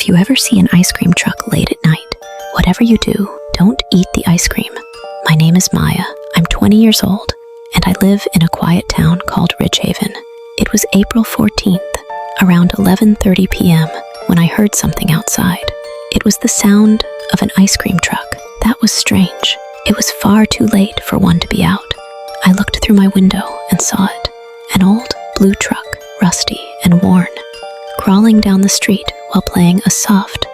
If you ever see an ice cream truck late at night, whatever you do, don't eat the ice cream. My name is Maya. I'm 20 years old, and I live in a quiet town called Ridgehaven. It was April 14th, around 11:30 p.m., when I heard something outside. It was the sound of an ice cream truck. That was strange. It was far too late for one to be out. I looked through my window and saw it. An old blue truck, rusty and worn, crawling down the street while playing a soft,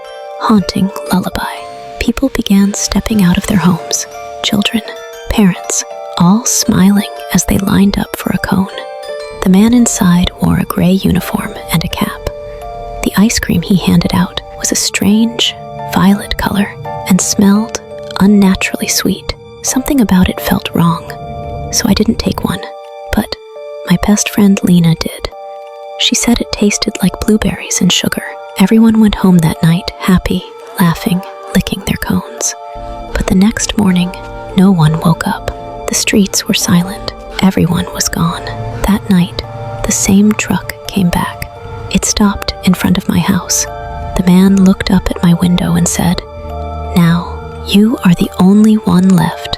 haunting lullaby. People began stepping out of their homes, children, parents, all smiling as they lined up for a cone. The man inside wore a gray uniform and a cap. The ice cream he handed out was a strange, violet color and smelled unnaturally sweet. Something about it felt wrong, so I didn't take one, but my best friend Lena did. She said it tasted like blueberries and sugar. Everyone went home that night, happy, laughing, licking their cones. But the next morning, no one woke up. The streets were silent. Everyone was gone. That night, the same truck came back. It stopped in front of my house. The man looked up at my window and said, "Now, you are the only one left."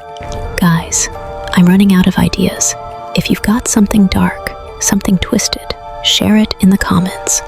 Guys, I'm running out of ideas. If you've got something dark, something twisted, share it in the comments.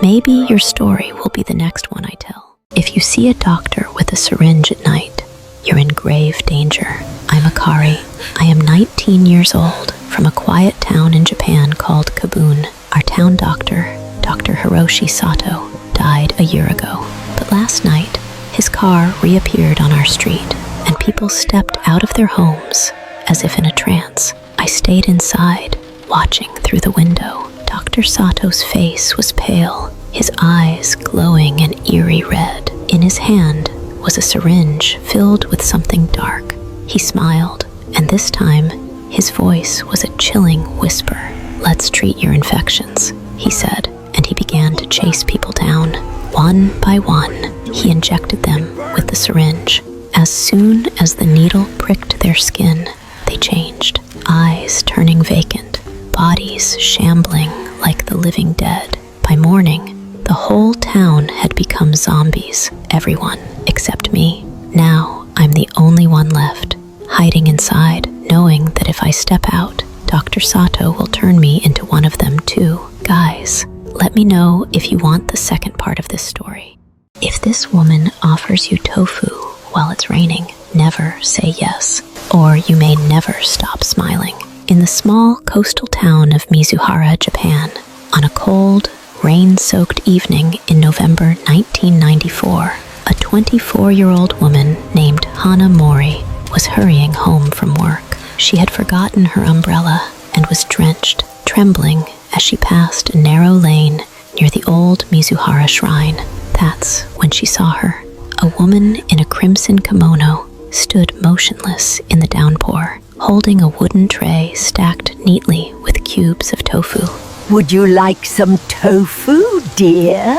Maybe your story will be the next one I tell. If you see a doctor with a syringe at night, you're in grave danger. I'm Akari. I am 19 years old, from a quiet town in Japan called Kabun. Our town doctor, Dr. Hiroshi Sato, died a year ago. But last night, his car reappeared on our street, and people stepped out of their homes as if in a trance. I stayed inside, watching through the window. Dr. Sato's face was pale, his eyes glowing an eerie red. In his hand was a syringe filled with something dark. He smiled, and this time, his voice was a chilling whisper. "Let's treat your infections," he said, and he began to chase people down. One by one, he injected them with the syringe. As soon as the needle pricked their skin, they changed, eyes turning vacant, bodies shambling like the living dead. By morning, the whole town had become zombies, everyone except me. Now, I'm the only one left, hiding inside, knowing that if I step out, Dr. Sato will turn me into one of them too. Guys, let me know if you want the second part of this story. If this woman offers you tofu while it's raining, never say yes, or you may never stop smiling. In the small coastal town of Mizuhara, Japan, on a cold, rain-soaked evening in November 1994, a 24-year-old woman named Hana Mori was hurrying home from work. She had forgotten her umbrella and was drenched, trembling as she passed a narrow lane near the old Mizuhara shrine. That's when she saw her. A woman in a crimson kimono stood motionless in the downpour, holding a wooden tray stacked neatly with cubes of tofu. "Would you like some tofu, dear?"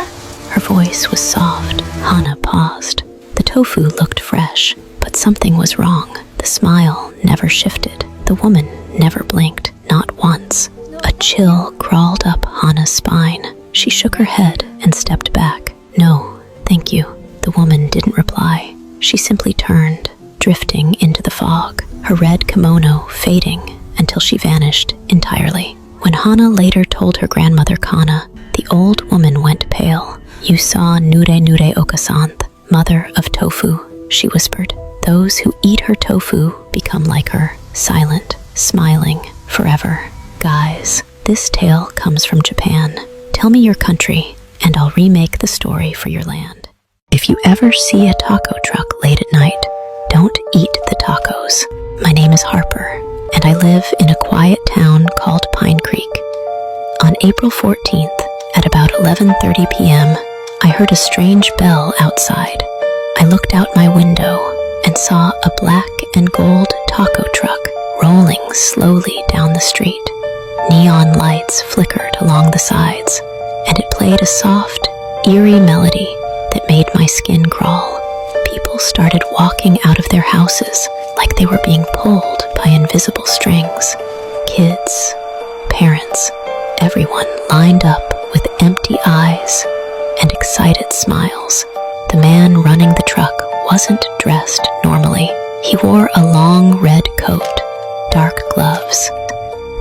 Her voice was soft. Hana paused. The tofu looked fresh, but something was wrong. The smile never shifted. The woman never blinked, not once. A chill crawled up Hana's spine. She shook her head and stepped back. "No, thank you." The woman didn't reply. She simply turned, drifting into the fog, her red kimono fading until she vanished entirely. When Hana later told her grandmother Kana, the old woman went pale. "You saw Nure Nure Okasanth, mother of tofu," she whispered. "Those who eat her tofu become like her, silent, smiling, forever." Guys, this tale comes from Japan. Tell me your country, and I'll remake the story for your land. If you ever see a taco truck late at night, don't eat the tacos. My name is Harper, and I live in a quiet town called Pine Creek. On April 14th, at about 11:30 p.m., I heard a strange bell outside. I looked out my window and saw a black and gold taco truck rolling slowly down the street. Neon lights flickered along the sides, and it played a soft, eerie melody that made my skin crawl. People started walking out of their houses like they were being pulled by invisible strings. Kids, parents, everyone lined up with empty eyes and excited smiles. The man running the truck wasn't dressed normally. He wore a long red coat, dark gloves.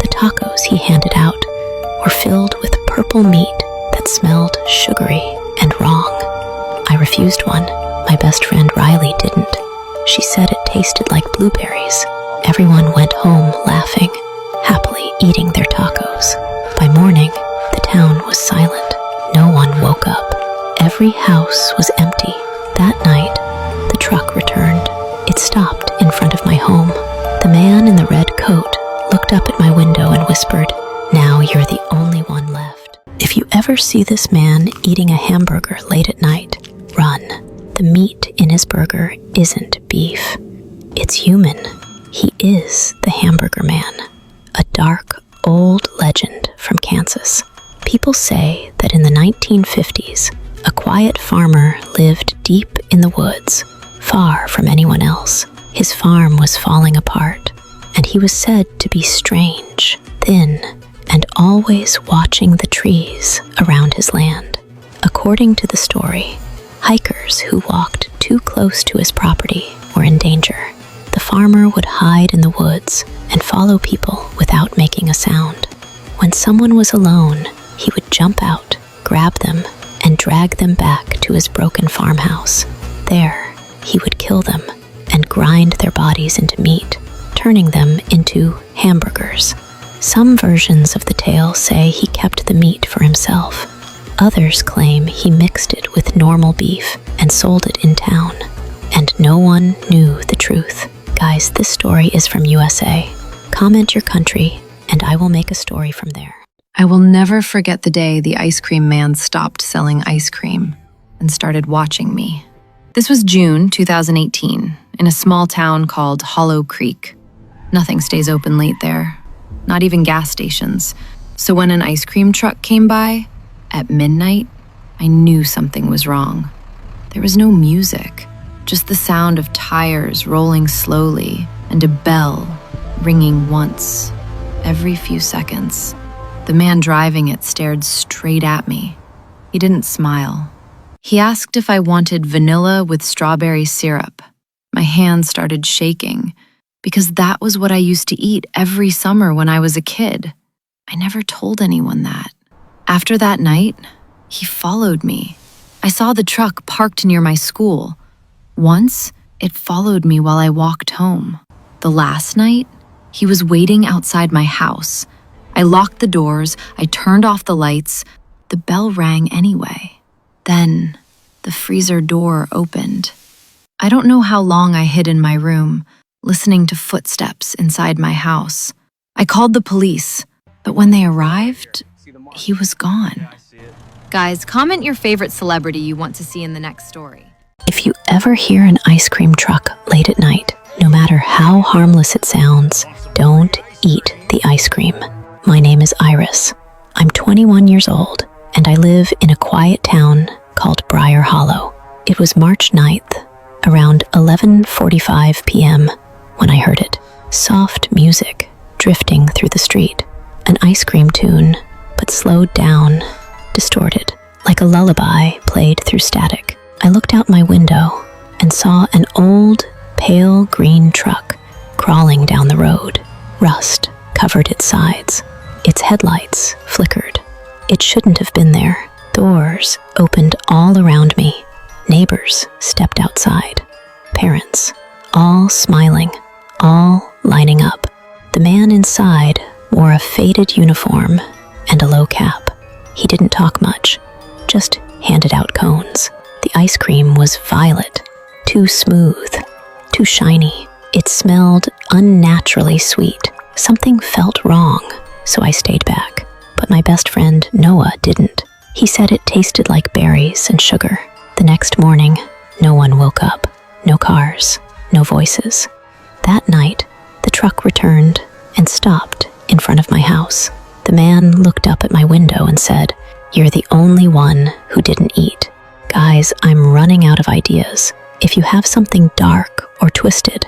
The tacos he handed out were filled with purple meat that smelled sugary and wrong. I refused one. My best friend Riley didn't. She said it tasted like blueberries. Everyone went home laughing, happily eating their tacos. By morning, the town was silent. No one woke up. Every house was empty. That night, the truck returned. It stopped in front of my home. The man in the red coat looked up at my window and whispered, "Now you're the only one left." If you ever see this man eating a hamburger late at night, run. The meat in his burger isn't beef. It's human. He is the Hamburger Man, a dark, old legend from Kansas. People say that in the 1950s, a quiet farmer lived deep in the woods, far from anyone else. His farm was falling apart, and he was said to be strange, thin, and always watching the trees around his land. According to the story, hikers who walked too close to his property were in danger. The farmer would hide in the woods and follow people without making a sound. When someone was alone, he would jump out, grab them, and drag them back to his broken farmhouse. There, he would kill them and grind their bodies into meat, turning them into hamburgers. Some versions of the tale say he kept the meat for himself. Others claim he mixed it with normal beef and sold it in town, and no one knew the truth. Guys, this story is from USA. Comment your country, and I will make a story from there. I will never forget the day the ice cream man stopped selling ice cream and started watching me. This was June 2018, in a small town called Hollow Creek. Nothing stays open late there, not even gas stations. So when an ice cream truck came by, at midnight, I knew something was wrong. There was no music, just the sound of tires rolling slowly and a bell ringing once every few seconds. The man driving it stared straight at me. He didn't smile. He asked if I wanted vanilla with strawberry syrup. My hands started shaking because that was what I used to eat every summer when I was a kid. I never told anyone that. After that night, he followed me. I saw the truck parked near my school. Once, it followed me while I walked home. The last night, he was waiting outside my house. I locked the doors, I turned off the lights. The bell rang anyway. Then, the freezer door opened. I don't know how long I hid in my room, listening to footsteps inside my house. I called the police, but when they arrived, he was gone. Guys, comment your favorite celebrity you want to see in the next story. If you ever hear an ice cream truck late at night, no matter how harmless it sounds, don't eat the ice cream. My name is Iris. I'm 21 years old, and I live in a quiet town called Briar Hollow. It was March 9th, around 11:45 p.m., when I heard it. Soft music drifting through the street. An ice cream tune, but slowed down, distorted, like a lullaby played through static. I looked out my window and saw an old, pale green truck crawling down the road. Rust covered its sides. Its headlights flickered. It shouldn't have been there. Doors opened all around me. Neighbors stepped outside. Parents, all smiling, all lining up. The man inside wore a faded uniform and a low cap. He didn't talk much, just handed out cones. The ice cream was violet, too smooth, too shiny. It smelled unnaturally sweet. Something felt wrong, so I stayed back. But my best friend, Noah, didn't. He said it tasted like berries and sugar. The next morning, no one woke up. No cars, no voices. That night, the truck returned and stopped in front of my house. The man looked up at my window and said, "You're the only one who didn't eat." Guys, I'm running out of ideas. If you have something dark or twisted,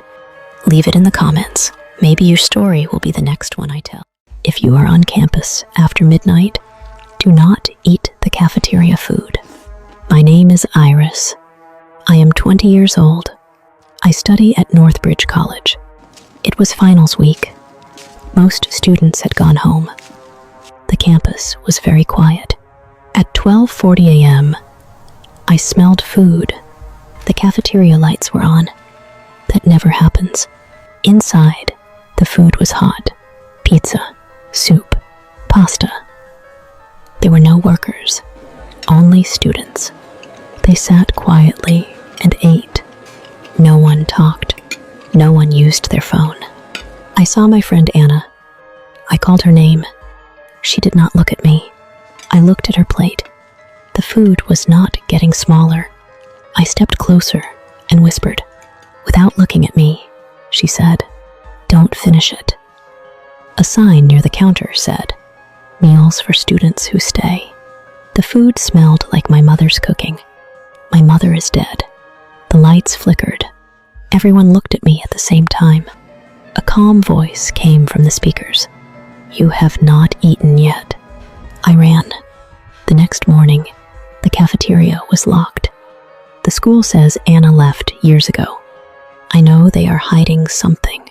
leave it in the comments. Maybe your story will be the next one I tell. If you are on campus after midnight, do not eat the cafeteria food. My name is Iris. I am 20 years old. I study at Northbridge College. It was finals week. Most students had gone home. The campus was very quiet. At 12:40 a.m., I smelled food. The cafeteria lights were on. That never happens. Inside, the food was hot. Pizza, soup, pasta. There were no workers, only students. They sat quietly and ate. No one talked. No one used their phone. I saw my friend Anna. I called her name. She did not look at me. I looked at her plate. The food was not getting smaller. I stepped closer and whispered. Without looking at me, she said, "Don't finish it." A sign near the counter said, "Meals for students who stay." The food smelled like my mother's cooking. My mother is dead. The lights flickered. Everyone looked at me at the same time. A calm voice came from the speakers. "You have not eaten yet." I ran. The next morning, the cafeteria was locked. The school says Anna left years ago. I know they are hiding something.